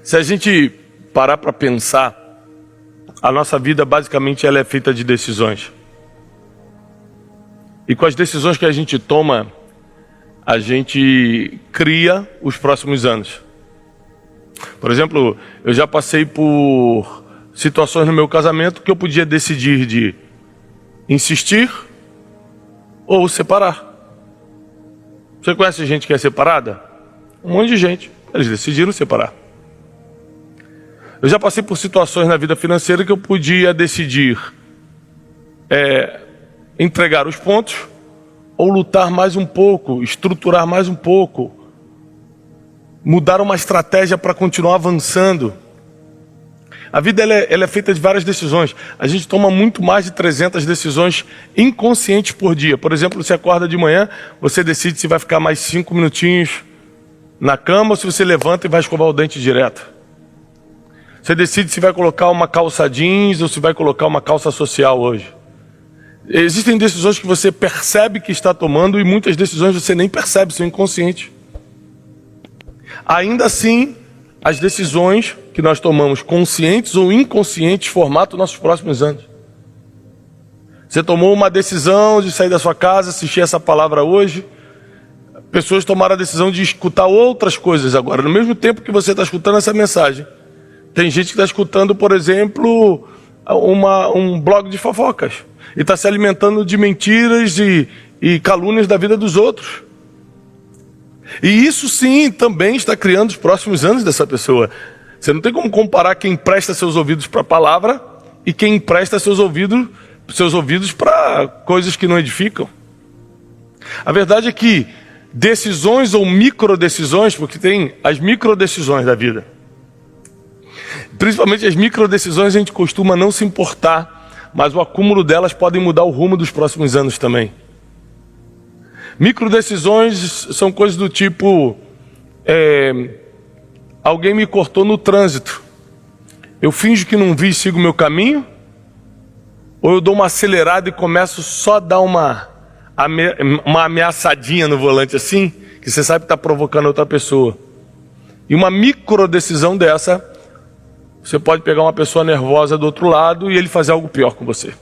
Se a gente parar para pensar, a nossa vida basicamente ela é feita de decisões. E com as decisões que a gente toma, a gente cria os próximos anos. Por exemplo, eu já passei por situações no meu casamento que eu podia decidir de insistir ou separar. Você conhece gente que é separada? Um monte de gente. Eles decidiram separar. Eu já passei por situações na vida financeira que eu podia decidir entregar os pontos ou lutar mais um pouco, estruturar mais um pouco, mudar uma estratégia para continuar avançando. A vida ela é feita de várias decisões. A gente toma muito mais de 300 decisões inconscientes por dia. Por exemplo, você acorda de manhã, você decide se vai ficar mais 5 minutinhos na cama ou se você levanta e vai escovar o dente direto. Você decide se vai colocar uma calça jeans ou se vai colocar uma calça social hoje. Existem decisões que você percebe que está tomando e muitas decisões você nem percebe, são inconscientes. Ainda assim, as decisões que nós tomamos, conscientes ou inconscientes, formatam nossos próximos anos. Você tomou uma decisão de sair da sua casa, assistir essa palavra hoje. Pessoas tomaram a decisão de escutar outras coisas agora. No mesmo tempo que você está escutando essa mensagem, tem gente que está escutando, por exemplo, um blog de fofocas. E está se alimentando de mentiras e calúnias da vida dos outros. E isso sim também está criando os próximos anos dessa pessoa. Você não tem como comparar quem empresta seus ouvidos para a palavra e quem empresta seus ouvidos para coisas que não edificam. A verdade é que decisões ou microdecisões, porque tem as microdecisões da vida. Principalmente as microdecisões a gente costuma não se importar, mas o acúmulo delas podem mudar o rumo dos próximos anos também. Microdecisões são coisas do tipo, alguém me cortou no trânsito. Eu finjo que não vi e sigo o meu caminho? Ou eu dou uma acelerada e começo só a dar uma ameaçadinha no volante assim, que você sabe que está provocando outra pessoa. E uma microdecisão dessa, você pode pegar uma pessoa nervosa do outro lado e ele fazer algo pior com você.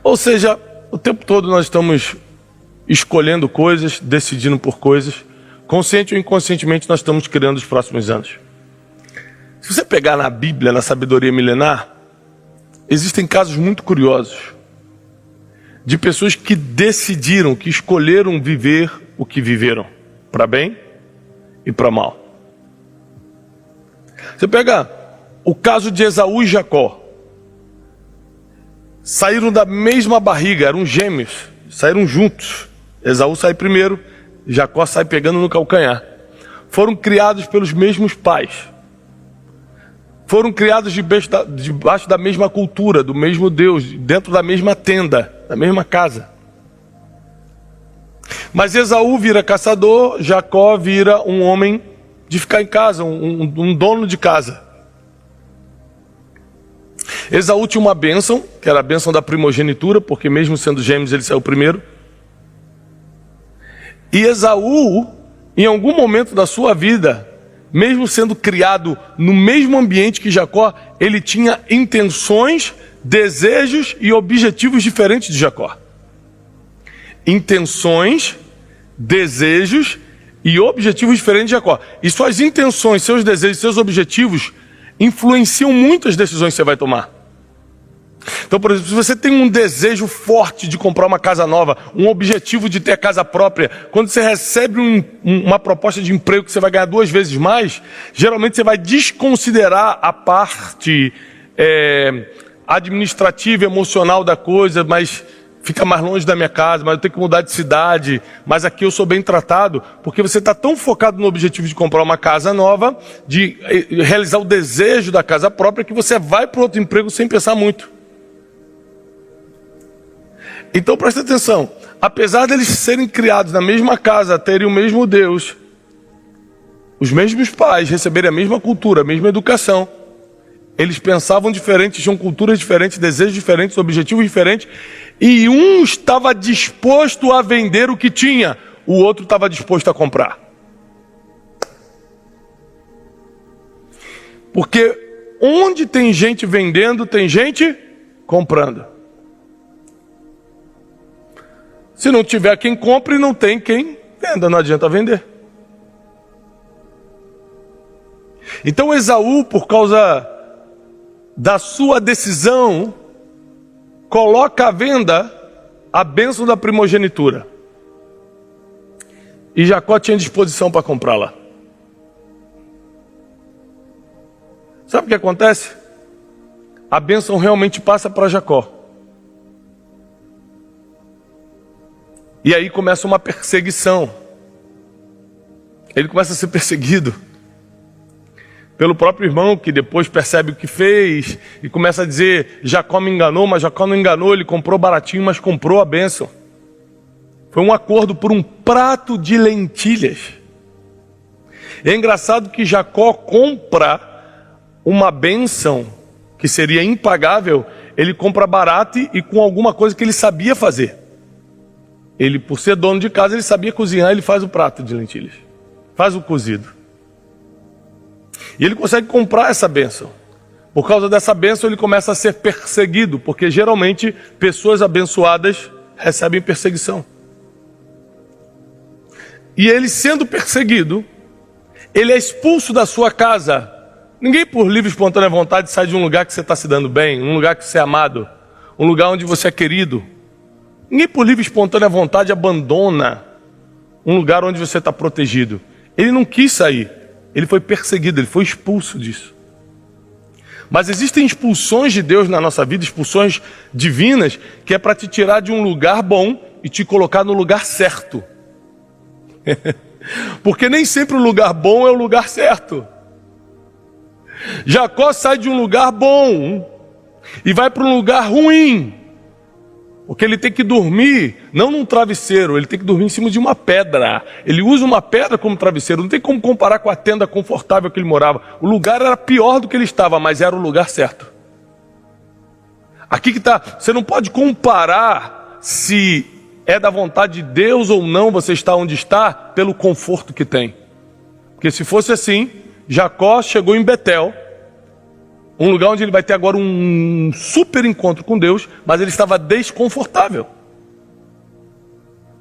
Ou seja, o tempo todo nós estamos escolhendo coisas, decidindo por coisas. Consciente ou inconscientemente nós estamos criando os próximos anos. Se você pegar na Bíblia, na sabedoria milenar, existem casos muito curiosos de pessoas que decidiram, que escolheram viver o que viveram, para bem e para mal. Você pega o caso de Esaú e Jacó. Saíram da mesma barriga, eram gêmeos, saíram juntos. Esaú sai primeiro, Jacó sai pegando no calcanhar. Foram criados pelos mesmos pais. Foram criados debaixo da mesma cultura, do mesmo Deus, dentro da mesma tenda, da mesma casa. Mas Esaú vira caçador, Jacó vira um homem de ficar em casa, um dono de casa. Esaú tinha uma bênção, que era a bênção da primogenitura, porque mesmo sendo gêmeos ele saiu primeiro. E Esaú, em algum momento da sua vida, mesmo sendo criado no mesmo ambiente que Jacó, ele tinha intenções, desejos e objetivos diferentes de Jacó. Intenções, desejos e objetivos diferentes de Jacó. E suas intenções, seus desejos, seus objetivos influenciam muito as decisões que você vai tomar. Então, por exemplo, se você tem um desejo forte de comprar uma casa nova, um objetivo de ter casa própria, quando você recebe uma proposta de emprego que você vai ganhar 2 vezes mais, geralmente você vai desconsiderar a parte administrativa, emocional da coisa, mas fica mais longe da minha casa, mas eu tenho que mudar de cidade, mas aqui eu sou bem tratado, porque você está tão focado no objetivo de comprar uma casa nova, de realizar o desejo da casa própria, que você vai para outro emprego sem pensar muito. Então presta atenção, apesar deles serem criados na mesma casa, terem o mesmo Deus, os mesmos pais, receberem a mesma cultura, a mesma educação, eles pensavam diferente, tinham culturas diferentes, desejos diferentes, objetivos diferentes, e um estava disposto a vender o que tinha, o outro estava disposto a comprar. Porque onde tem gente vendendo, tem gente comprando. Se não tiver quem compre, não tem quem venda, não adianta vender. Então Esaú, por causa da sua decisão, coloca à venda a bênção da primogenitura. E Jacó tinha disposição para comprá-la. Sabe o que acontece? A bênção realmente passa para Jacó. E aí começa uma perseguição. Ele começa a ser perseguido pelo próprio irmão, que depois percebe o que fez e começa a dizer: Jacó me enganou, mas Jacó não enganou, ele comprou baratinho, mas comprou a bênção. Foi um acordo por um prato de lentilhas. É engraçado que Jacó compra uma bênção que seria impagável, ele compra barato e com alguma coisa que ele sabia fazer. Ele, por ser dono de casa, ele sabia cozinhar, ele faz o prato de lentilhas, faz o cozido. E ele consegue comprar essa bênção. Por causa dessa bênção, ele começa a ser perseguido, porque geralmente pessoas abençoadas recebem perseguição. E ele, sendo perseguido, ele é expulso da sua casa. Ninguém por livre e espontânea vontade sai de um lugar que você está se dando bem, um lugar que você é amado, um lugar onde você é querido. Ninguém por livre e espontânea vontade abandona um lugar onde você está protegido. Ele não quis sair, ele foi perseguido, ele foi expulso disso. Mas existem expulsões de Deus na nossa vida, expulsões divinas, que é para te tirar de um lugar bom e te colocar no lugar certo. Porque nem sempre o lugar bom é o lugar certo. Jacó sai de um lugar bom e vai para um lugar ruim, porque ele tem que dormir, não num travesseiro, ele tem que dormir em cima de uma pedra. Ele usa uma pedra como travesseiro, não tem como comparar com a tenda confortável que ele morava. O lugar era pior do que ele estava, mas era o lugar certo. Aqui que está, você não pode comparar se é da vontade de Deus ou não você está onde está pelo conforto que tem. Porque se fosse assim, Jacó chegou em Betel, um lugar onde ele vai ter agora um super encontro com Deus, mas ele estava desconfortável.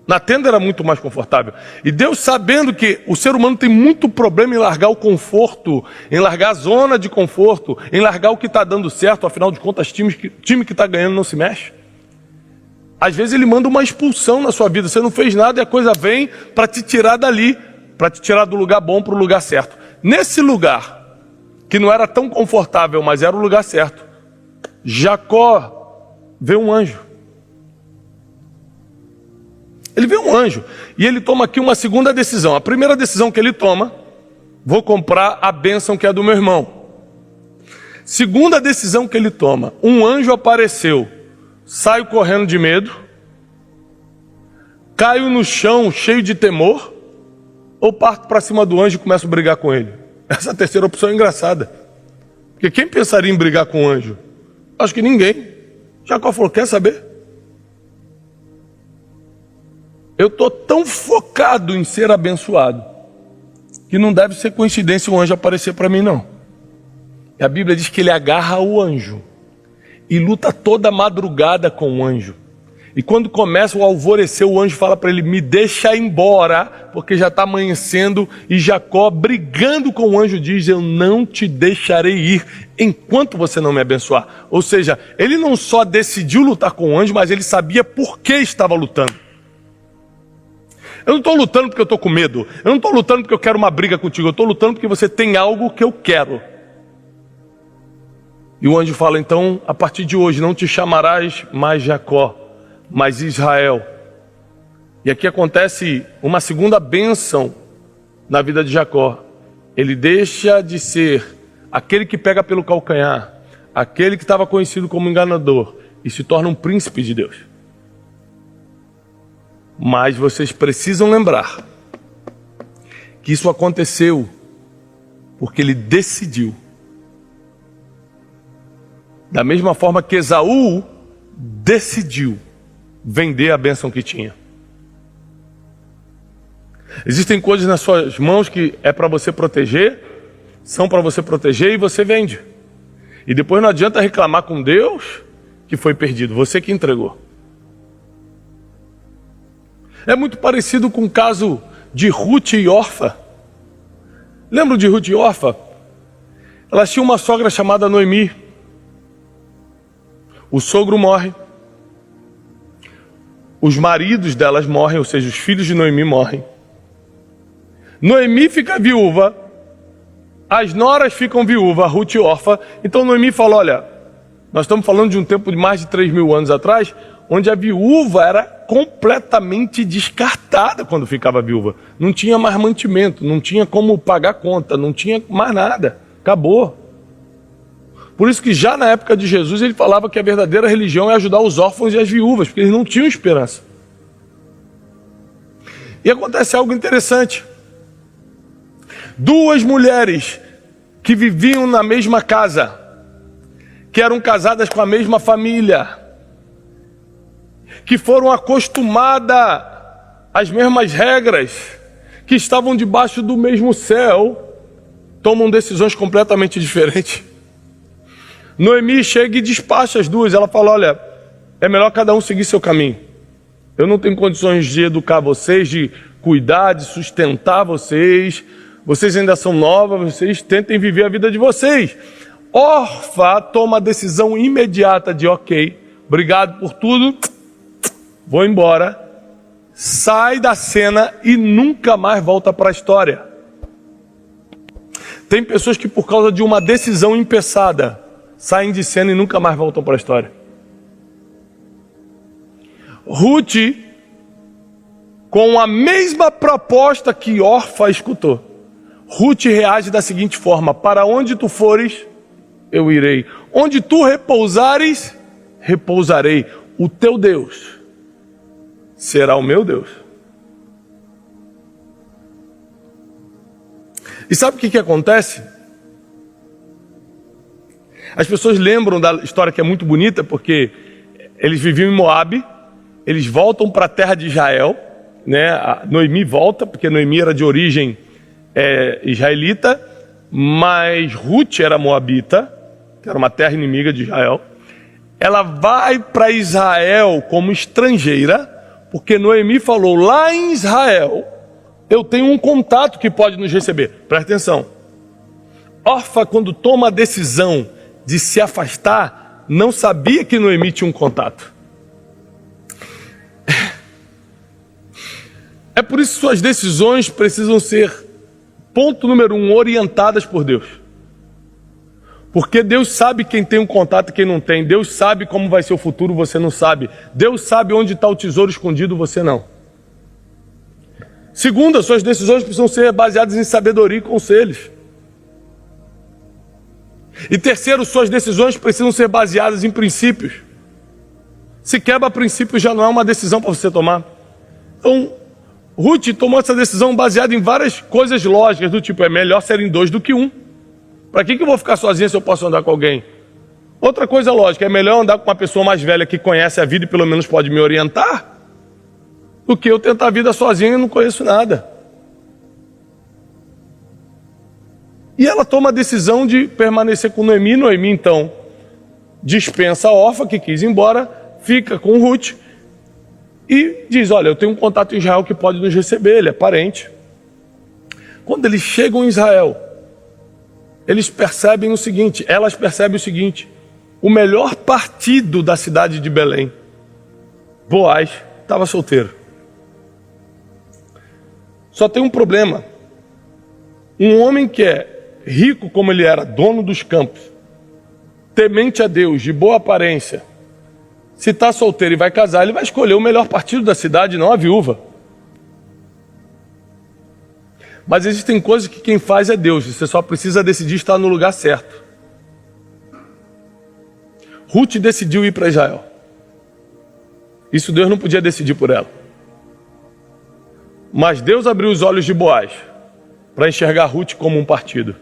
Na tenda era muito mais confortável. E Deus, sabendo que o ser humano tem muito problema em largar o conforto, em largar a zona de conforto, em largar o que está dando certo, afinal de contas, time que está ganhando não se mexe. Às vezes ele manda uma expulsão na sua vida, você não fez nada e a coisa vem para te tirar dali, para te tirar do lugar bom para o lugar certo. Nesse lugar, que não era tão confortável, mas era o lugar certo, Jacó vê um anjo. Ele vê um anjo e ele toma aqui uma segunda decisão. A primeira decisão que ele toma: vou comprar a bênção que é do meu irmão. Segunda decisão que ele toma: um anjo apareceu. Saio correndo de medo, caio no chão cheio de temor, ou parto para cima do anjo e começo a brigar com ele? Essa terceira opção é engraçada, porque quem pensaria em brigar com o anjo? Acho que ninguém. Jacó falou: quer saber? Eu estou tão focado em ser abençoado que não deve ser coincidência o anjo aparecer para mim, não. E a Bíblia diz que ele agarra o anjo e luta toda madrugada com o anjo. E quando começa o alvorecer, o anjo fala para ele: me deixa ir embora, porque já está amanhecendo. E Jacó, brigando com o anjo, diz: eu não te deixarei ir enquanto você não me abençoar. Ou seja, ele não só decidiu lutar com o anjo, mas ele sabia por que estava lutando. Eu não estou lutando porque eu estou com medo, eu não estou lutando porque eu quero uma briga contigo, eu estou lutando porque você tem algo que eu quero. E o anjo fala: então, a partir de hoje, não te chamarás mais Jacó, mas Israel. E aqui acontece uma segunda bênção na vida de Jacó. Ele deixa de ser aquele que pega pelo calcanhar, aquele que estava conhecido como enganador, e se torna um príncipe de Deus. Mas vocês precisam lembrar que isso aconteceu porque ele decidiu. Da mesma forma que Esaú decidiu vender a bênção que tinha. Existem coisas nas suas mãos que é para você proteger, são para você proteger e você vende. E depois não adianta reclamar com Deus que foi perdido, você que entregou. É muito parecido com o caso de Ruth e Orfa. Lembram de Ruth e Orfa? Elas tinham uma sogra chamada Noemi. O sogro morre. Os maridos delas morrem, ou seja, os filhos de Noemi morrem. Noemi fica viúva. As noras ficam viúvas, Ruth e Orfa. Então Noemi fala, olha, nós estamos falando de um tempo de mais de 3.000 anos atrás, onde a viúva era completamente descartada quando ficava viúva. Não tinha mais mantimento, não tinha como pagar conta, não tinha mais nada. Acabou. Por isso que já na época de Jesus ele falava que a verdadeira religião é ajudar os órfãos e as viúvas, porque eles não tinham esperança. E acontece algo interessante. Duas mulheres que viviam na mesma casa, que eram casadas com a mesma família, que foram acostumadas às mesmas regras, que estavam debaixo do mesmo céu, tomam decisões completamente diferentes. Noemi chega e despacha as duas. Ela fala, olha, é melhor cada um seguir seu caminho. Eu não tenho condições de educar vocês, de cuidar, de sustentar vocês. Vocês ainda são novas, vocês tentem viver a vida de vocês. Orfa toma a decisão imediata de, ok, obrigado por tudo, vou embora. Sai da cena e nunca mais volta para a história. Tem pessoas que por causa de uma decisão impeçada, saem de cena e nunca mais voltam para a história. Ruth, com a mesma proposta que Orfa escutou, Ruth reage da seguinte forma, para onde tu fores, eu irei. Onde tu repousares, repousarei. O teu Deus será o meu Deus. E sabe o que acontece? As pessoas lembram da história que é muito bonita, porque eles viviam em Moabe, eles voltam para a terra de Israel, né? A Noemi volta, porque Noemi era de origem israelita, mas Ruth era moabita, que era uma terra inimiga de Israel. Ela vai para Israel como estrangeira, porque Noemi falou, lá em Israel, eu tenho um contato que pode nos receber. Presta atenção. Orfa, quando toma a decisão de se afastar, não sabia que Noemi tinha um contato. É por isso que suas decisões precisam ser, ponto número 1, orientadas por Deus. Porque Deus sabe quem tem um contato e quem não tem. Deus sabe como vai ser o futuro, você não sabe. Deus sabe onde está o tesouro escondido, você não. Segundo, as suas decisões precisam ser baseadas em sabedoria e conselhos. E terceiro, suas decisões precisam ser baseadas em princípios. Se quebra princípios, já não é uma decisão para você tomar. Então, Ruth tomou essa decisão baseada em várias coisas lógicas, do tipo, é melhor serem 2 do que 1. Para que eu vou ficar sozinha se eu posso andar com alguém? Outra coisa lógica, é melhor andar com uma pessoa mais velha que conhece a vida e pelo menos pode me orientar, do que eu tentar a vida sozinho e não conheço nada. E ela toma a decisão de permanecer com Noemi. Noemi, então, dispensa a Orfa, que quis ir embora, fica com Ruth e diz, olha, eu tenho um contato em Israel que pode nos receber, ele é parente. Quando eles chegam em Israel, eles percebem o seguinte, elas percebem o seguinte, o melhor partido da cidade de Belém, Boaz, estava solteiro. Só tem um problema. Um homem que é rico como ele era, dono dos campos, temente a Deus, de boa aparência, se está solteiro e vai casar, ele vai escolher o melhor partido da cidade, não a viúva. Mas existem coisas que quem faz é Deus, você só precisa decidir estar no lugar certo. Ruth decidiu ir para Israel. Isso Deus não podia decidir por ela. Mas Deus abriu os olhos de Boaz para enxergar Ruth como um partido.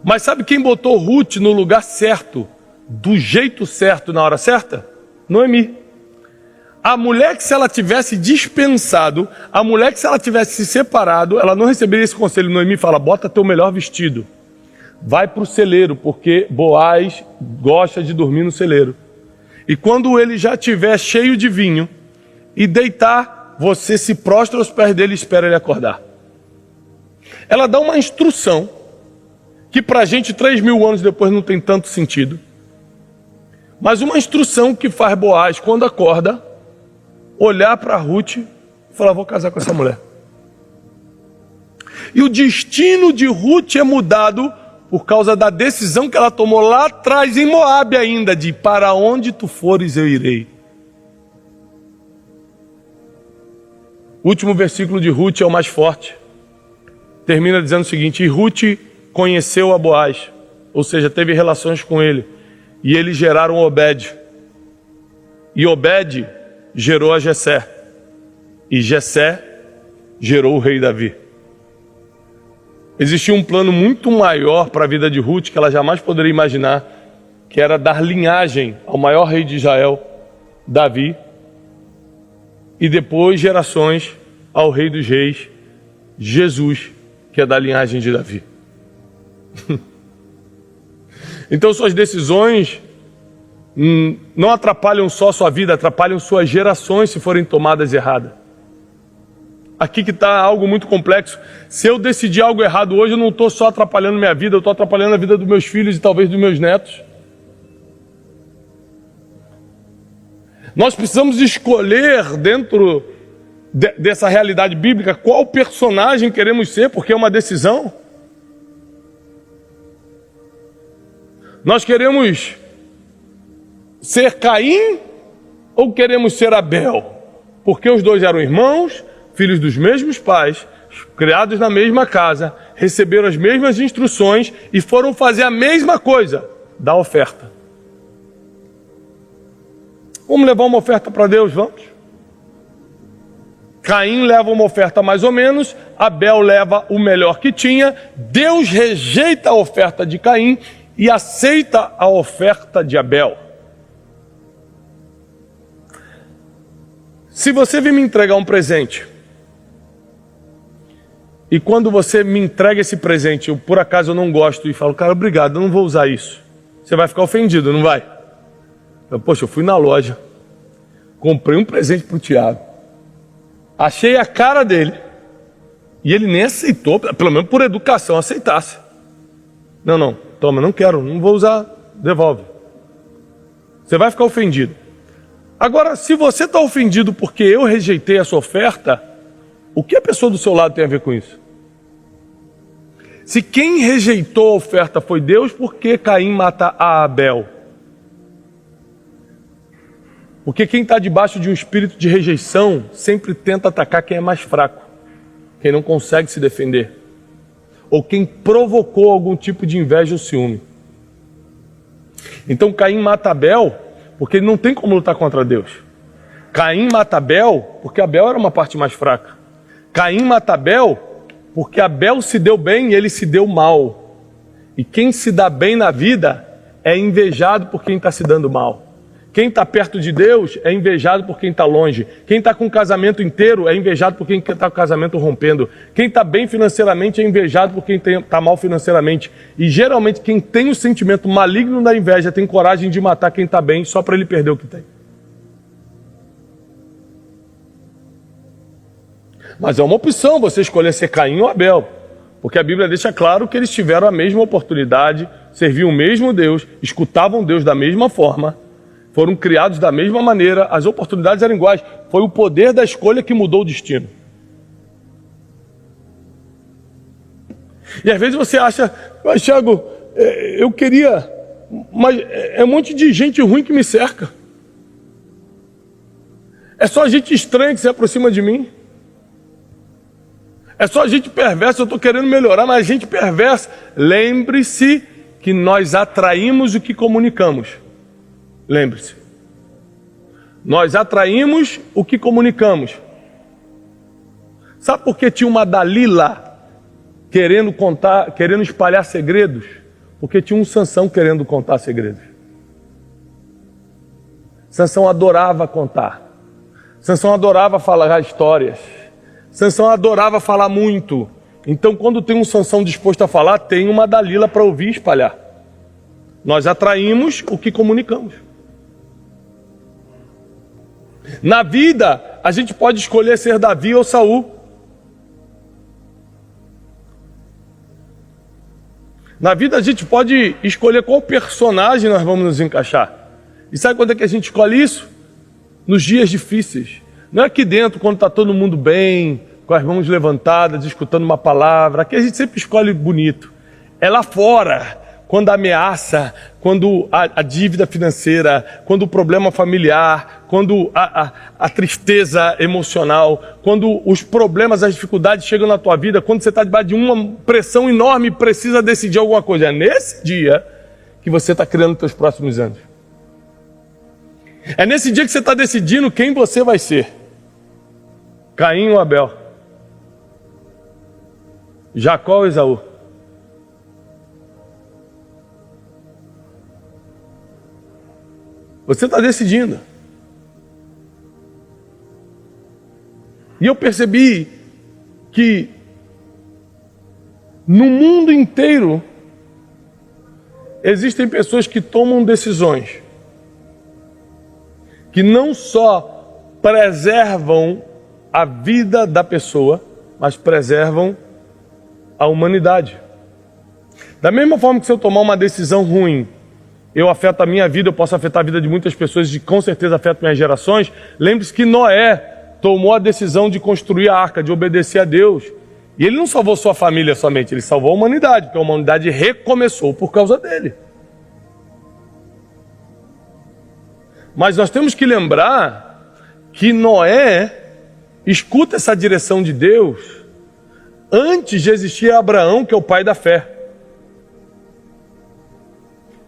Mas sabe quem botou Ruth no lugar certo, do jeito certo, na hora certa? Noemi. A mulher que, se ela tivesse dispensado, a mulher que, se ela tivesse se separado, ela não receberia esse conselho. Noemi fala: bota teu melhor vestido, vai para o celeiro, porque Boaz gosta de dormir no celeiro. E quando ele já estiver cheio de vinho e deitar, você se prostra aos pés dele e espera ele acordar. Ela dá uma instrução que pra gente 3.000 anos depois não tem tanto sentido, mas uma instrução que faz Boaz, quando acorda, olhar para Ruth e falar: vou casar com essa mulher. E o destino de Ruth é mudado por causa da decisão que ela tomou lá atrás, em Moabe ainda, de para onde tu fores eu irei. O último versículo de Ruth é o mais forte. Termina dizendo o seguinte: e Ruth conheceu a Boaz, ou seja, teve relações com ele, e eles geraram Obed. E Obed gerou a Jessé, e Jessé gerou o rei Davi. Existia um plano muito maior para a vida de Ruth, que ela jamais poderia imaginar, que era dar linhagem ao maior rei de Israel, Davi, e depois gerações ao rei dos reis, Jesus, que é da linhagem de Davi. Então suas decisões não atrapalham só sua vida, atrapalham suas gerações se forem tomadas erradas. Aqui que está algo muito complexo. Se eu decidir algo errado hoje, eu não estou só atrapalhando minha vida, eu estou atrapalhando a vida dos meus filhos e talvez dos meus netos. Nós precisamos escolher dentro dessa realidade bíblica qual personagem queremos ser, porque é uma decisão. Nós queremos ser Caim ou queremos ser Abel? Porque os dois eram irmãos, filhos dos mesmos pais, criados na mesma casa, receberam as mesmas instruções e foram fazer a mesma coisa, dar oferta. Vamos levar uma oferta para Deus, vamos? Caim leva uma oferta mais ou menos, Abel leva o melhor que tinha, Deus rejeita a oferta de Caim e aceita a oferta de Abel. Se você vir me entregar um presente, e quando você me entrega esse presente, eu por acaso eu não gosto e falo: cara, obrigado, eu não vou usar isso. Você vai ficar ofendido, não vai? Poxa, eu fui na loja, comprei um presente para o Tiago, achei a cara dele, e ele nem aceitou, pelo menos por educação, aceitasse. Não, toma, não quero, não vou usar, devolve. Você vai ficar ofendido. Agora, se você está ofendido porque eu rejeitei a sua oferta, o que a pessoa do seu lado tem a ver com isso? Se quem rejeitou a oferta foi Deus, por que Caim mata a Abel? Porque quem está debaixo de um espírito de rejeição sempre tenta atacar quem é mais fraco, quem não consegue se defender, ou quem provocou algum tipo de inveja ou ciúme. Então Caim mata Abel porque ele não tem como lutar contra Deus. Caim mata Abel porque Abel era uma parte mais fraca. Caim mata Abel porque Abel se deu bem e ele se deu mal. E quem se dá bem na vida é invejado por quem está se dando mal. Quem está perto de Deus é invejado por quem está longe. Quem está com o casamento inteiro é invejado por quem está com o casamento rompendo. Quem está bem financeiramente é invejado por quem está mal financeiramente. E geralmente quem tem o sentimento maligno da inveja tem coragem de matar quem está bem só para ele perder o que tem. Mas é uma opção você escolher ser Caim ou Abel. Porque a Bíblia deixa claro que eles tiveram a mesma oportunidade, serviam o mesmo Deus, escutavam Deus da mesma forma, foram criados da mesma maneira, as oportunidades eram iguais. Foi o poder da escolha que mudou o destino. E às vezes você acha: mas Thiago, eu queria, mas é um monte de gente ruim que me cerca. É só gente estranha que se aproxima de mim. É só gente perversa, eu estou querendo melhorar, mas gente perversa. Lembre-se que nós atraímos o que comunicamos. Lembre-se. Nós atraímos o que comunicamos. Sabe por que tinha uma Dalila querendo espalhar segredos? Porque tinha um Sansão querendo contar segredos. Sansão adorava contar. Sansão adorava falar histórias. Sansão adorava falar muito. Então, quando tem um Sansão disposto a falar, tem uma Dalila para ouvir e espalhar. Nós atraímos o que comunicamos. Na vida, a gente pode escolher ser Davi ou Saul. Na vida, a gente pode escolher qual personagem nós vamos nos encaixar. E sabe quando é que a gente escolhe isso? Nos dias difíceis. Não é aqui dentro, quando está todo mundo bem, com as mãos levantadas, escutando uma palavra. Aqui a gente sempre escolhe bonito. É lá fora, quando a ameaça, quando a dívida financeira, quando o problema familiar, quando a tristeza emocional, quando os problemas, as dificuldades chegam na tua vida, quando você está debaixo de uma pressão enorme e precisa decidir alguma coisa. É nesse dia que você está criando os teus próximos anos. É nesse dia que você está decidindo quem você vai ser. Caim ou Abel? Jacó ou Esaú? Você está decidindo. E eu percebi que no mundo inteiro existem pessoas que tomam decisões que não só preservam a vida da pessoa, mas preservam a humanidade. Da mesma forma que se eu tomar uma decisão ruim, eu afeto a minha vida, eu posso afetar a vida de muitas pessoas e com certeza afeto minhas gerações. Lembre-se que Noé tomou a decisão de construir a arca, de obedecer a Deus. E ele não salvou sua família somente, ele salvou a humanidade, porque a humanidade recomeçou por causa dele. Mas nós temos que lembrar que Noé escuta essa direção de Deus antes de existir Abraão, que é o pai da fé.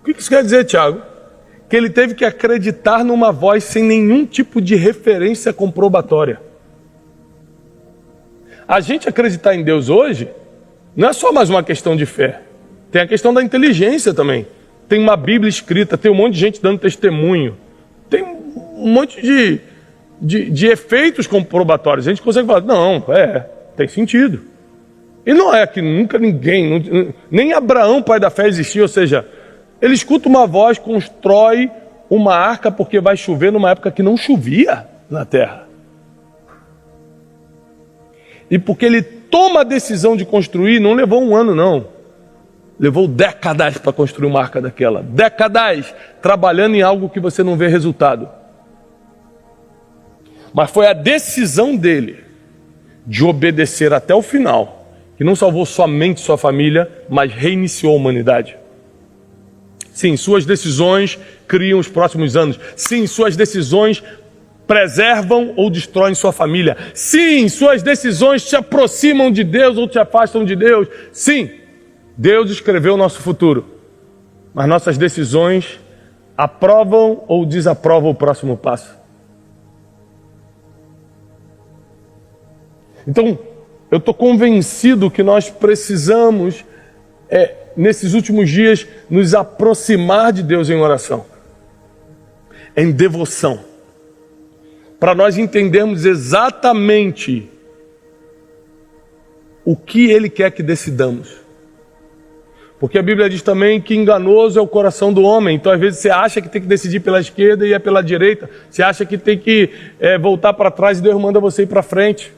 O que isso quer dizer, Tiago? Que ele teve que acreditar numa voz sem nenhum tipo de referência comprobatória. A gente acreditar em Deus hoje não é só mais uma questão de fé. Tem a questão da inteligência também. Tem uma Bíblia escrita, tem um monte de gente dando testemunho. Tem um monte de efeitos comprobatórios. A gente consegue falar, não, tem sentido. E não é que nunca ninguém, nem Abraão, pai da fé, existia, ou seja, ele escuta uma voz, constrói uma arca porque vai chover numa época que não chovia na terra. E porque ele toma a decisão de construir, não levou um ano não. Levou décadas para construir uma arca daquela. Décadas trabalhando em algo que você não vê resultado. Mas foi a decisão dele de obedecer até o final, que não salvou somente sua família, mas reiniciou a humanidade. Sim, suas decisões criam os próximos anos. Sim, suas decisões preservam ou destroem sua família. Sim, suas decisões te aproximam de Deus ou te afastam de Deus. Sim, Deus escreveu o nosso futuro. Mas nossas decisões aprovam ou desaprovam o próximo passo. Então, eu estou convencido que nós precisamos, nesses últimos dias, nos aproximar de Deus em oração, em devoção, para nós entendermos exatamente o que Ele quer que decidamos. Porque a Bíblia diz também que enganoso é o coração do homem. Então, às vezes, você acha que tem que decidir pela esquerda e é pela direita. Você acha que tem que voltar para trás e Deus manda você ir para frente.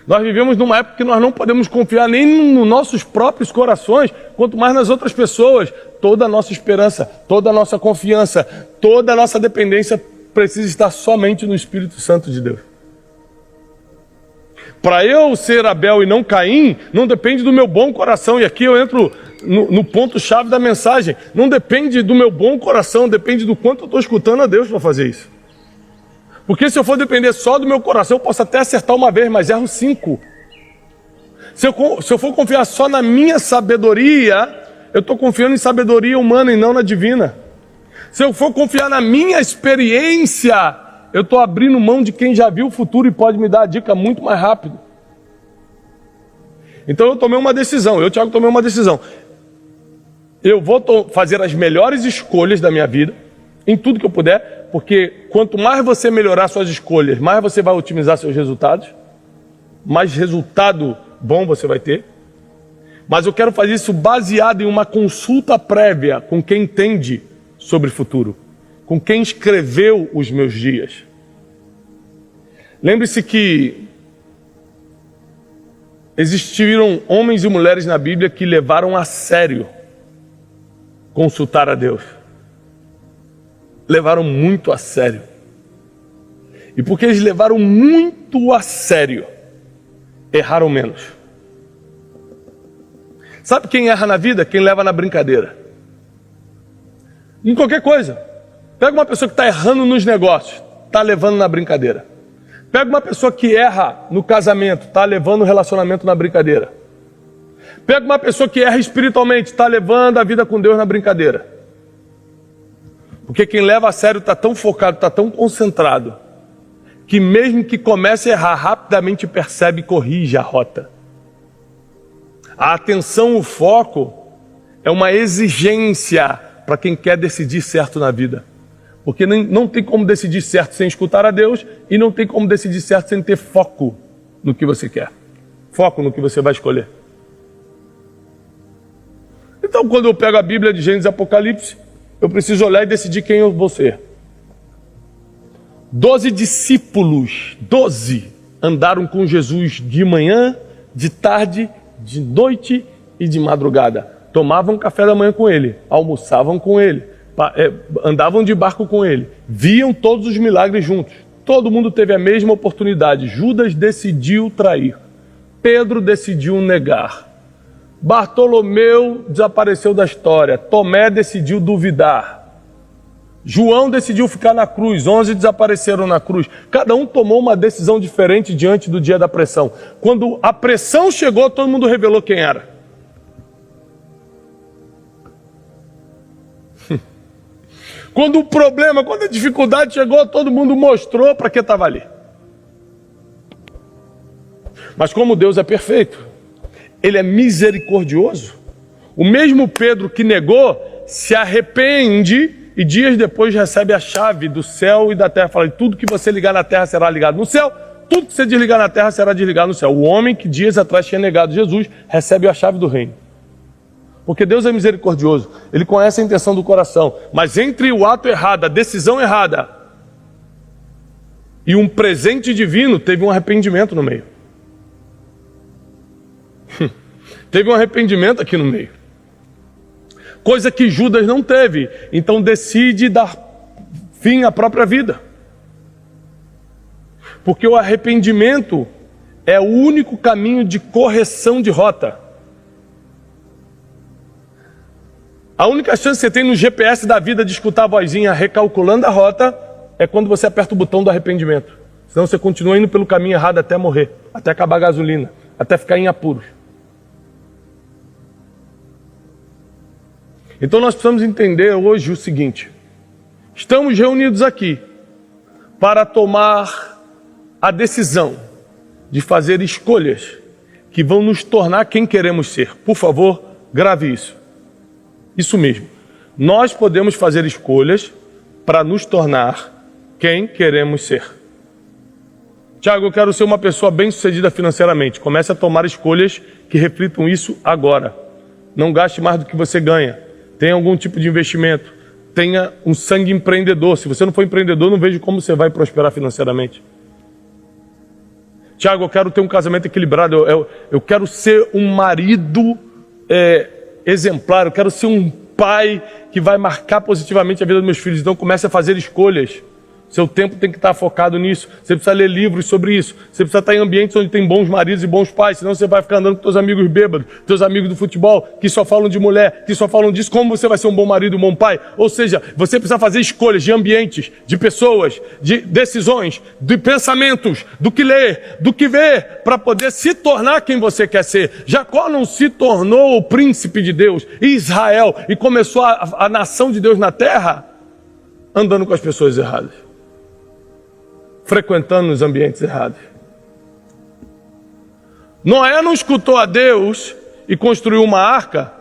Nós vivemos numa época que nós não podemos confiar nem nos nossos próprios corações, quanto mais nas outras pessoas. Toda a nossa esperança, toda a nossa confiança, toda a nossa dependência precisa estar somente no Espírito Santo de Deus. Para eu ser Abel e não Caim, não depende do meu bom coração. E aqui eu entro no ponto-chave da mensagem. Não depende do meu bom coração, depende do quanto eu estou escutando a Deus para fazer isso. Porque se eu for depender só do meu coração, eu posso até acertar uma vez, mas erro 5. Se eu for confiar só na minha sabedoria, eu estou confiando em sabedoria humana e não na divina. Se eu for confiar na minha experiência, eu estou abrindo mão de quem já viu o futuro e pode me dar a dica muito mais rápido. Então eu tomei uma decisão, Tiago, tomei uma decisão. Eu vou fazer as melhores escolhas da minha vida, em tudo que eu puder, porque quanto mais você melhorar suas escolhas, mais você vai otimizar seus resultados, mais resultado bom você vai ter. Mas eu quero fazer isso baseado em uma consulta prévia com quem entende sobre futuro, com quem escreveu os meus dias. Lembre-se que existiram homens e mulheres na Bíblia que levaram a sério consultar a Deus. Levaram muito a sério. E porque eles levaram muito a sério, erraram menos. Sabe quem erra na vida? Quem leva na brincadeira. Em qualquer coisa. Pega uma pessoa que está errando nos negócios, está levando na brincadeira. Pega uma pessoa que erra no casamento, está levando o relacionamento na brincadeira. Pega uma pessoa que erra espiritualmente, está levando a vida com Deus na brincadeira. Porque quem leva a sério está tão focado, está tão concentrado, que mesmo que comece a errar, rapidamente percebe e corrige a rota. A atenção, o foco, é uma exigência para quem quer decidir certo na vida. Porque não tem como decidir certo sem escutar a Deus, e não tem como decidir certo sem ter foco no que você quer. Foco no que você vai escolher. Então, quando eu pego a Bíblia de Gênesis e Apocalipse, eu preciso olhar e decidir quem eu vou ser. 12 discípulos, 12, andaram com Jesus de manhã, de tarde, de noite e de madrugada. Tomavam café da manhã com ele, almoçavam com ele, andavam de barco com ele, viam todos os milagres juntos. Todo mundo teve a mesma oportunidade. Judas decidiu trair, Pedro decidiu negar, Bartolomeu desapareceu da história, Tomé decidiu duvidar, João decidiu ficar na cruz, 11 desapareceram na cruz. Cada um tomou uma decisão diferente diante do dia da pressão. Quando a pressão chegou, todo mundo revelou quem era. Quando o problema, quando a dificuldade chegou, todo mundo mostrou para que estava ali. Mas como Deus é perfeito, Ele é misericordioso, o mesmo Pedro que negou se arrepende e dias depois recebe a chave do céu e da terra. Fala: tudo que você ligar na terra será ligado no céu, tudo que você desligar na terra será desligado no céu. O homem que dias atrás tinha negado Jesus recebe a chave do reino. Porque Deus é misericordioso, Ele conhece a intenção do coração. Mas entre o ato errado, a decisão errada e um presente divino, teve um arrependimento no meio. Teve um arrependimento aqui no meio. Coisa que Judas não teve. Então decide dar fim à própria vida. Porque o arrependimento é o único caminho de correção de rota. A única chance que você tem no GPS da vida de escutar a vozinha recalculando a rota é quando você aperta o botão do arrependimento. Senão você continua indo pelo caminho errado até morrer, até acabar a gasolina, até ficar em apuros. Então nós precisamos entender hoje o seguinte: estamos reunidos aqui para tomar a decisão de fazer escolhas que vão nos tornar quem queremos ser. Por favor, grave isso. Isso mesmo. Nós podemos fazer escolhas para nos tornar quem queremos ser. Tiago, eu quero ser uma pessoa bem-sucedida financeiramente. Comece a tomar escolhas que reflitam isso agora. Não gaste mais do que você ganha. Tenha algum tipo de investimento. Tenha um sangue empreendedor. Se você não for empreendedor, não vejo como você vai prosperar financeiramente. Tiago, eu quero ter um casamento equilibrado. Eu quero ser um marido exemplar. Eu quero ser um pai que vai marcar positivamente a vida dos meus filhos. Então comece a fazer escolhas. Seu tempo tem que estar focado nisso. Você precisa ler livros sobre isso. Você precisa estar em ambientes onde tem bons maridos e bons pais. Senão você vai ficar andando com teus amigos bêbados, teus amigos do futebol, que só falam de mulher, que só falam disso. Como você vai ser um bom marido e um bom pai? Ou seja, você precisa fazer escolhas de ambientes, de pessoas, de decisões, de pensamentos, do que ler, do que ver, para poder se tornar quem você quer ser. Jacó não se tornou o príncipe de Deus, Israel, e começou a nação de Deus na terra andando com as pessoas erradas, frequentando os ambientes errados. Noé não escutou a Deus e construiu uma arca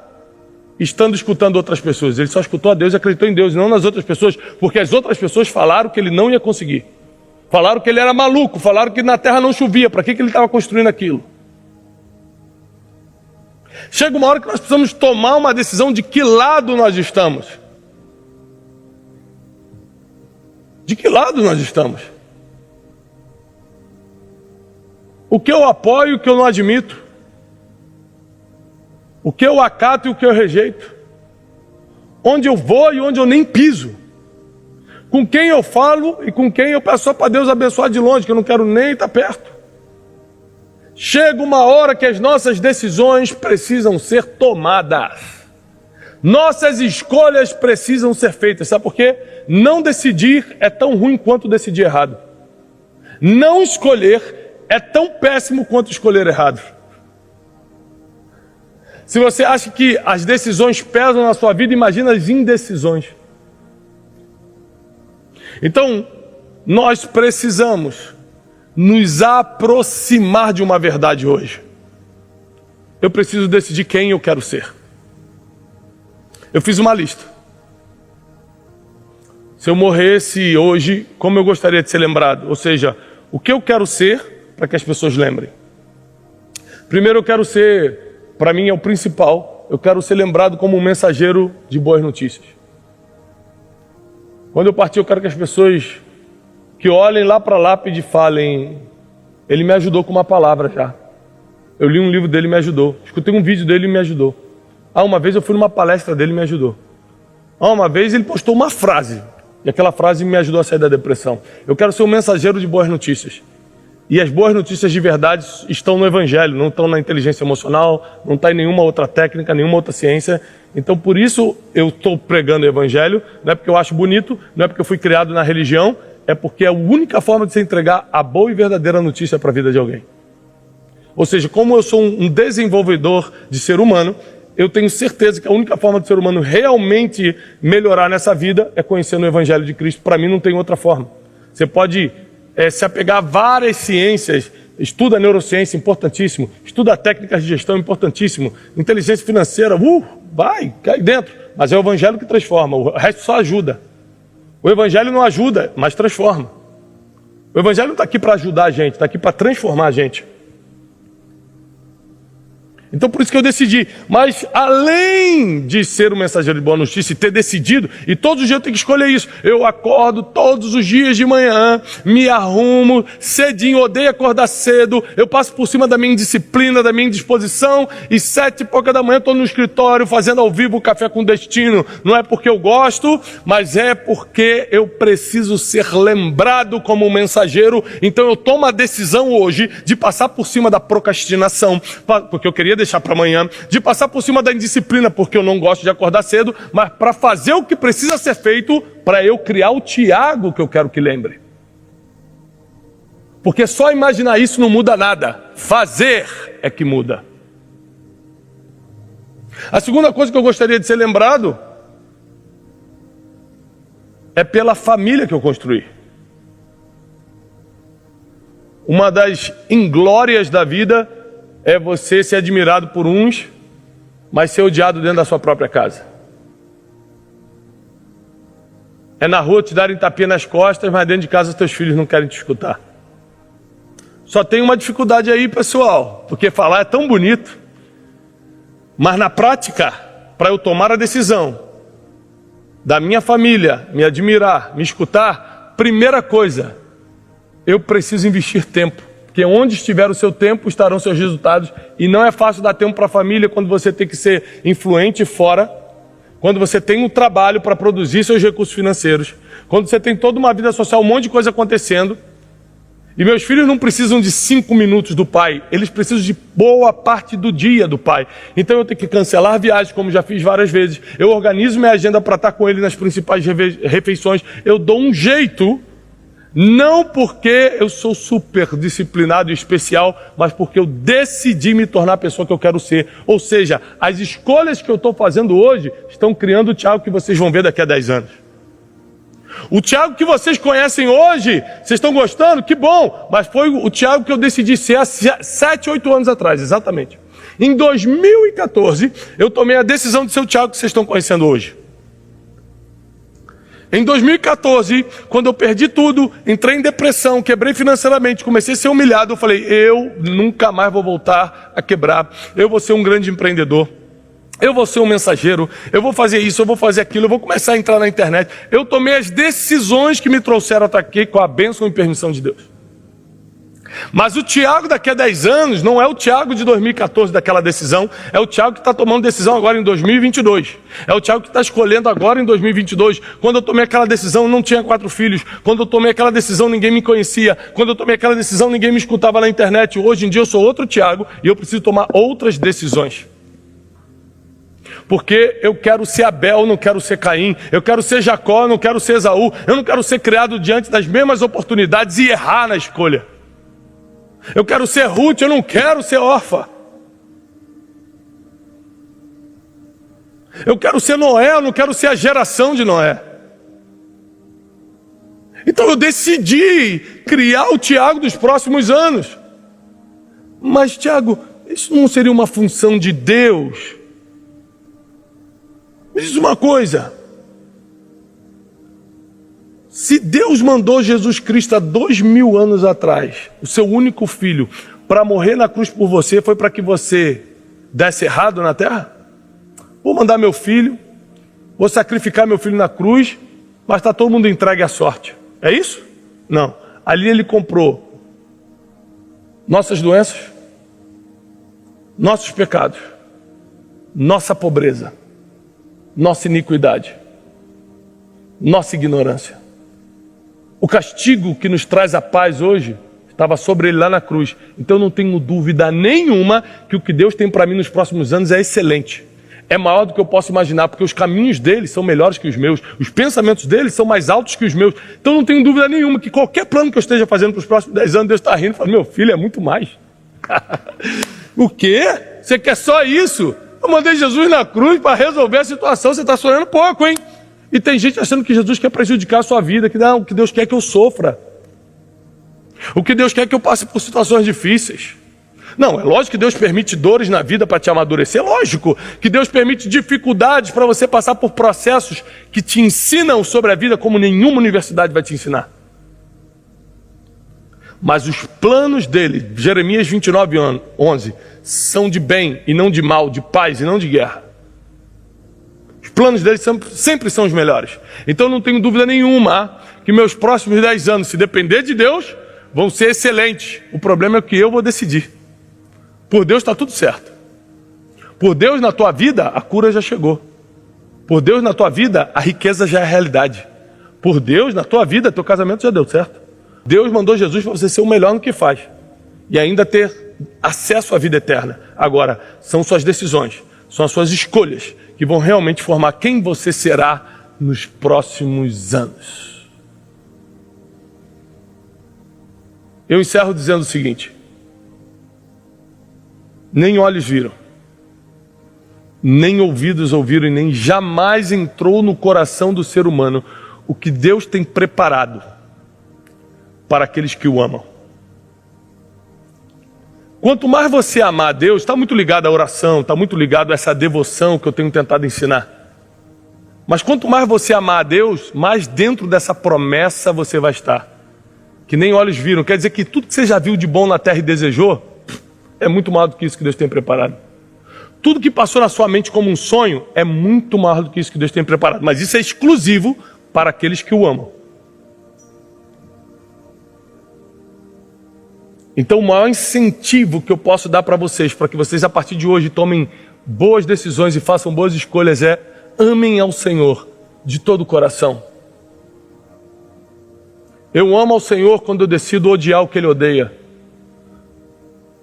estando escutando outras pessoas. Ele só escutou a Deus e acreditou em Deus, não nas outras pessoas, porque as outras pessoas falaram que ele não ia conseguir. Falaram que ele era maluco, falaram que na terra não chovia, para que ele estava construindo aquilo? Chega uma hora que nós precisamos tomar uma decisão de que lado nós estamos. De que lado nós estamos? O que eu apoio e o que eu não admito? O que eu acato e o que eu rejeito? Onde eu vou e onde eu nem piso? Com quem eu falo e com quem eu peço só para Deus abençoar de longe, que eu não quero nem estar perto? Chega uma hora que as nossas decisões precisam ser tomadas. Nossas escolhas precisam ser feitas. Sabe por quê? Não decidir é tão ruim quanto decidir errado. Não escolher é tão péssimo quanto escolher errado. Se você acha que as decisões pesam na sua vida, imagina as indecisões. Então, nós precisamos nos aproximar de uma verdade hoje. Eu preciso decidir quem eu quero ser. Eu fiz uma lista. Se eu morresse hoje, como eu gostaria de ser lembrado? Ou seja, o que eu quero ser para que as pessoas lembrem? Primeiro eu quero ser, para mim é o principal, eu quero ser lembrado como um mensageiro de boas notícias. Quando eu partir, eu quero que as pessoas que olhem lá para a lápide falem: ele me ajudou com uma palavra já. Eu li um livro dele e me ajudou. Escutei um vídeo dele e me ajudou. Uma vez eu fui numa palestra dele e me ajudou. Uma vez ele postou uma frase, e aquela frase me ajudou a sair da depressão. Eu quero ser um mensageiro de boas notícias. E as boas notícias de verdade estão no Evangelho, não estão na inteligência emocional, não está em nenhuma outra técnica, nenhuma outra ciência. Então por isso eu estou pregando o Evangelho, não é porque eu acho bonito, não é porque eu fui criado na religião, é porque é a única forma de se entregar a boa e verdadeira notícia para a vida de alguém. Ou seja, como eu sou um desenvolvedor de ser humano, eu tenho certeza que a única forma do ser humano realmente melhorar nessa vida é conhecendo o Evangelho de Cristo. Para mim não tem outra forma. Você pode se apegar a várias ciências, estuda neurociência, importantíssimo, estuda técnicas de gestão, importantíssimo, inteligência financeira, vai, cai dentro. Mas é o Evangelho que transforma, o resto só ajuda. O Evangelho não ajuda, mas transforma. O Evangelho não está aqui para ajudar a gente, está aqui para transformar a gente. Então por isso que eu decidi, mas além de ser um mensageiro de boa notícia e ter decidido, e todos os dias eu tenho que escolher isso, eu acordo todos os dias de manhã, me arrumo cedinho, odeio acordar cedo, eu passo por cima da minha indisciplina, da minha indisposição, e 7h da manhã estou no escritório fazendo ao vivo o Café com Destino. Não é porque eu gosto, mas é porque eu preciso ser lembrado como um mensageiro. Então eu tomo a decisão hoje de passar por cima da procrastinação, porque eu queria deixar para amanhã, de passar por cima da indisciplina, porque eu não gosto de acordar cedo, mas para fazer o que precisa ser feito, para eu criar o Tiago que eu quero que lembre. Porque só imaginar isso não muda nada, fazer é que muda. A segunda coisa que eu gostaria de ser lembrado é pela família que eu construí. Uma das inglórias da vida é você ser admirado por uns, mas ser odiado dentro da sua própria casa. É na rua te darem tapinha nas costas, mas dentro de casa teus filhos não querem te escutar. Só tem uma dificuldade aí, pessoal, porque falar é tão bonito, mas na prática, para eu tomar a decisão da minha família me admirar, me escutar, primeira coisa, eu preciso investir tempo. Porque onde estiver o seu tempo, estarão seus resultados. E não é fácil dar tempo para a família quando você tem que ser influente fora, quando você tem um trabalho para produzir seus recursos financeiros, quando você tem toda uma vida social, um monte de coisa acontecendo. E meus filhos não precisam de 5 minutos do pai, eles precisam de boa parte do dia do pai. Então eu tenho que cancelar viagens, como já fiz várias vezes. Eu organizo minha agenda para estar com ele nas principais refeições. Eu dou um jeito. Não porque eu sou super disciplinado e especial, mas porque eu decidi me tornar a pessoa que eu quero ser. Ou seja, as escolhas que eu estou fazendo hoje estão criando o Tiago que vocês vão ver daqui a 10 anos. O Tiago que vocês conhecem hoje, vocês estão gostando? Que bom! Mas foi o Tiago que eu decidi ser há 7, 8 anos atrás, exatamente. Em 2014, eu tomei a decisão de ser o Tiago que vocês estão conhecendo hoje. Em 2014, quando eu perdi tudo, entrei em depressão, quebrei financeiramente, comecei a ser humilhado, eu falei, eu nunca mais vou voltar a quebrar, eu vou ser um grande empreendedor, eu vou ser um mensageiro, eu vou fazer isso, eu vou fazer aquilo, eu vou começar a entrar na internet. Eu tomei as decisões que me trouxeram até aqui com a bênção e permissão de Deus. Mas o Tiago daqui a 10 anos não é o Tiago de 2014 daquela decisão, é o Tiago que está tomando decisão agora em 2022. É o Tiago que está escolhendo agora em 2022. Quando eu tomei aquela decisão, eu não tinha 4 filhos. Quando eu tomei aquela decisão, ninguém me conhecia. Quando eu tomei aquela decisão, ninguém me escutava na internet. Hoje em dia eu sou outro Tiago e eu preciso tomar outras decisões. Porque eu quero ser Abel, não quero ser Caim. Eu quero ser Jacó, não quero ser Esaú. Eu não quero ser criado diante das mesmas oportunidades e errar na escolha. Eu quero ser Ruth, eu não quero ser órfã. Eu quero ser Noé, eu não quero ser a geração de Noé. Então eu decidi criar o Tiago dos próximos anos. Mas Tiago, isso não seria uma função de Deus? Me diz uma coisa. Se Deus mandou Jesus Cristo há 2000 anos atrás, o seu único filho, para morrer na cruz por você, foi para que você desse errado na terra? Vou mandar meu filho, vou sacrificar meu filho na cruz, mas está todo mundo entregue à sorte. É isso? Não. Ali ele comprou nossas doenças, nossos pecados, nossa pobreza, nossa iniquidade, nossa ignorância. O castigo que nos traz a paz hoje estava sobre ele lá na cruz. Então eu não tenho dúvida nenhuma que o que Deus tem para mim nos próximos anos é excelente. É maior do que eu posso imaginar, porque os caminhos dele são melhores que os meus. Os pensamentos dele são mais altos que os meus. Então não tenho dúvida nenhuma que qualquer plano que eu esteja fazendo para os próximos 10 anos, Deus está rindo e fala, meu filho, é muito mais. O quê? Você quer só isso? Eu mandei Jesus na cruz para resolver a situação, você está sonhando pouco, hein? E tem gente achando que Jesus quer prejudicar a sua vida, que não, o que Deus quer é que eu sofra. O que Deus quer é que eu passe por situações difíceis. Não, é lógico que Deus permite dores na vida para te amadurecer. É lógico que Deus permite dificuldades para você passar por processos que te ensinam sobre a vida como nenhuma universidade vai te ensinar. Mas os planos dele, Jeremias 29:11, são de bem e não de mal, de paz e não de guerra. Os planos dele sempre são os melhores. Então não tenho dúvida nenhuma que meus próximos 10 anos, se depender de Deus, vão ser excelentes. O problema é que eu vou decidir. Por Deus está tudo certo. Por Deus na tua vida, a cura já chegou. Por Deus na tua vida, a riqueza já é realidade. Por Deus na tua vida, teu casamento já deu certo. Deus mandou Jesus para você ser o melhor no que faz. E ainda ter acesso à vida eterna. Agora, são suas decisões, são as suas escolhas que vão realmente formar quem você será nos próximos anos. Eu encerro dizendo o seguinte: nem olhos viram, nem ouvidos ouviram, e nem jamais entrou no coração do ser humano o que Deus tem preparado para aqueles que o amam. Quanto mais você amar a Deus, está muito ligado à oração, está muito ligado a essa devoção que eu tenho tentado ensinar. Mas quanto mais você amar a Deus, mais dentro dessa promessa você vai estar. Que nem olhos viram, quer dizer que tudo que você já viu de bom na terra e desejou, é muito maior do que isso que Deus tem preparado. Tudo que passou na sua mente como um sonho, é muito maior do que isso que Deus tem preparado. Mas isso é exclusivo para aqueles que o amam. Então o maior incentivo que eu posso dar para vocês, para que vocês a partir de hoje tomem boas decisões e façam boas escolhas, é: amem ao Senhor de todo o coração. Eu amo ao Senhor quando eu decido odiar o que Ele odeia.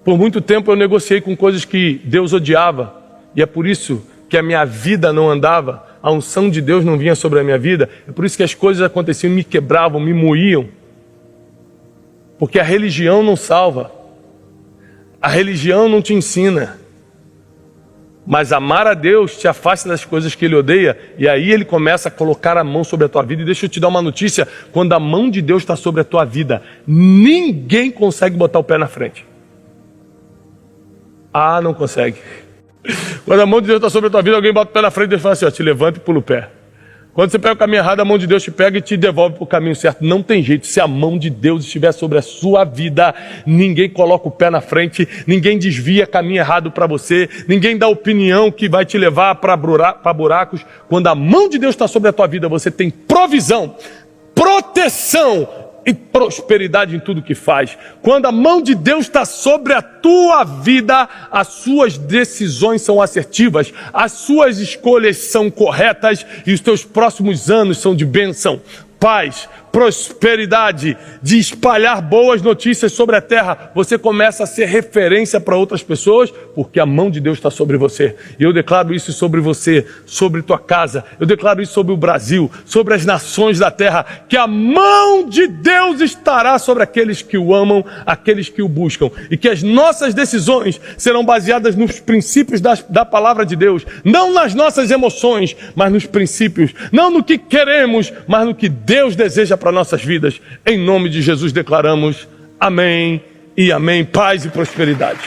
Por muito tempo eu negociei com coisas que Deus odiava, e é por isso que a minha vida não andava, a unção de Deus não vinha sobre a minha vida, é por isso que as coisas aconteciam, me quebravam, me moíam. Porque a religião não salva, a religião não te ensina, mas amar a Deus te afasta das coisas que Ele odeia, e aí Ele começa a colocar a mão sobre a tua vida. E deixa eu te dar uma notícia: quando a mão de Deus está sobre a tua vida, ninguém consegue botar o pé na frente. Ah, não consegue. Quando a mão de Deus está sobre a tua vida, alguém bota o pé na frente e fala assim, ó, te levanta e pula o pé. Quando você pega o caminho errado, a mão de Deus te pega e te devolve para o caminho certo. Não tem jeito. Se a mão de Deus estiver sobre a sua vida, ninguém coloca o pé na frente, ninguém desvia caminho errado para você, ninguém dá opinião que vai te levar para buracos. Quando a mão de Deus está sobre a tua vida, você tem provisão, proteção e prosperidade em tudo que faz. Quando a mão de Deus está sobre a tua vida, as suas decisões são assertivas, as suas escolhas são corretas e os teus próximos anos são de bênção, paz, prosperidade, de espalhar boas notícias sobre a terra. Você começa a ser referência para outras pessoas, porque a mão de Deus está sobre você. E eu declaro isso sobre você, sobre tua casa. Eu declaro isso sobre o Brasil, sobre as nações da terra, que a mão de Deus estará sobre aqueles que o amam, aqueles que o buscam. E que as nossas decisões serão baseadas nos princípios da palavra de Deus. Não nas nossas emoções, mas nos princípios. Não no que queremos, mas no que Deus deseja para nossas vidas. Em nome de Jesus declaramos amém e amém. Paz e prosperidade.